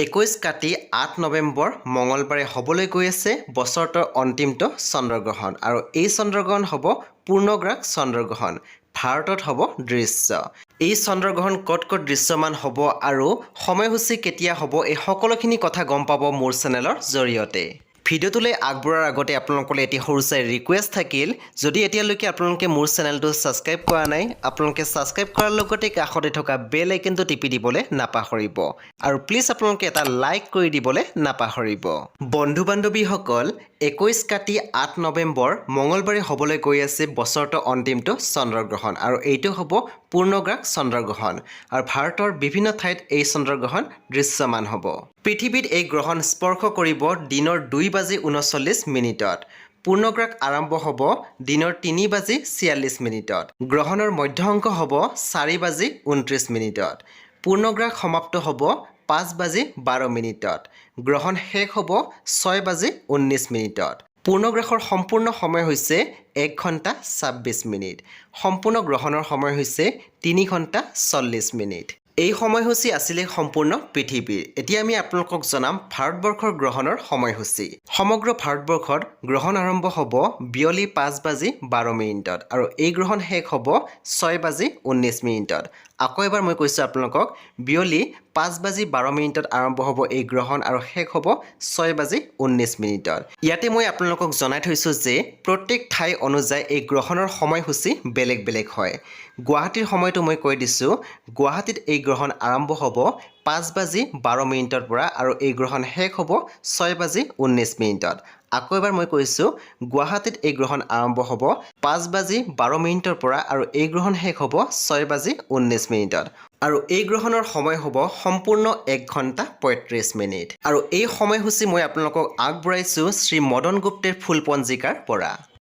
21 কাটি 8 নৱেম্বৰ মঙলবাৰে হ'বলৈ গৈ আছে বছৰটোৰ অন্তিমটো চন্দ্ৰগ্ৰহণ আৰু এই চন্দ্ৰগ্ৰহণ হ'ব পূৰ্ণগ্ৰাস চন্দ্ৰগ্ৰহণ ভাৰতত হ'ব দৃশ্য এই চন্দ্ৰগ্ৰহণ ক'ত দৃশ্যমান হ'ব আৰু সময়সূচী কেতিয়া হ'ব এই সকলোখিনি কথা গম পাব মোৰ চেনেলৰ জৰিয়তে ভিডিঅ'টোলৈ আগবঢ়াৰ আগতে আপোনালোকলৈ এটি সৰুচাই ৰিকুৱেষ্ট থাকিল যদি এতিয়ালৈকে আপোনালোকে মোৰ চেনেলটো ছাবস্ক্ৰাইব কৰা নাই আপোনালোকে ছাবস্ক্ৰাইব কৰাৰ লগতে কাষতে থকা বেল আইকনটো টিপি দিবলৈ নাপাহৰিব আৰু প্লিজ আপোনালোকে এটা লাইক কৰি দিবলৈ নাপাহৰিব বন্ধু বান্ধৱীসকল 21 কাটি 8 নৱেম্বৰ মঙলবাৰে হ'বলৈ গৈ আছে বছৰটোৰ অন্তিমটো চন্দ্ৰগ্ৰহণ আৰু এইটো হ'ব পূৰ্ণগ্ৰাস চন্দ্ৰগ্ৰহণ আৰু ভাৰতৰ বিভিন্ন ঠাইত এই চন্দ্ৰগ্ৰহণ দৃশ্যমান হ'ব পৃথিৱীত এই গ্ৰহণ স্পৰ্শ কৰিব দিনৰ 2:39 পূৰ্ণগ্ৰাস আৰম্ভ হ'ব দিনৰ 3:46 গ্ৰহণৰ মধ্য অংক হ'ব 4:29 পূৰ্ণগ্ৰাস সমাপ্ত হ'ব 5:12 গ্ৰহণ শেষ হ'ব 6:19 পূৰ্ণগ্ৰাসৰ সম্পূৰ্ণ সময় হৈছে 1 ঘণ্টা 26 মিনিট সম্পূৰ্ণ গ্ৰহণৰ সময় হৈছে 3 ঘণ্টা 40 মিনিট এই সময়সূচী আছিলে সম্পূৰ্ণ পৃথিৱীৰ এতিয়া আমি আপোনালোকক জনাম ভাৰতবৰ্ষৰ গ্ৰহণৰ সময়সূচী সমগ্ৰ ভাৰতবৰ্ষত গ্ৰহণ আৰম্ভ হ'ব বিয়লি 5:12 আৰু এই গ্ৰহণ শেষ হ'ব 6:19 আকৌ এবাৰ মই কৈছোঁ আপোনালোকক বিয়লি 5:12 আৰম্ভ হ'ব এই গ্ৰহণ আৰু শেষ হ'ব 6:19 ইয়াতে মই আপোনালোকক জনাই থৈছোঁ যে প্ৰত্যেক ঠাই অনুযায়ী এই গ্ৰহণৰ সময়সূচী বেলেগ বেলেগ হয় গুৱাহাটীৰ সময়টো মই কৈ দিছোঁ গুৱাহাটীত এই গ্ৰহণ আৰম্ভ হ'ব 5:12 পৰা আৰু এই গ্ৰহণ শেষ হ'ব 6:19 আকৌ এবাৰ মই কৈছোঁ গুৱাহাটীত এই গ্ৰহণ আৰম্ভ হ'ব 5:12 পৰা আৰু এই গ্ৰহণ শেষ হ'ব 6:19 আৰু এই গ্ৰহণৰ সময় হ'ব সম্পূৰ্ণ 1 ঘণ্টা 35 মিনিট আৰু এই সময়সূচী মই আপোনালোকক আগবঢ়াইছোঁ শ্ৰী মদন গুপ্তেৰ ফুল পঞ্জিকাৰ পৰা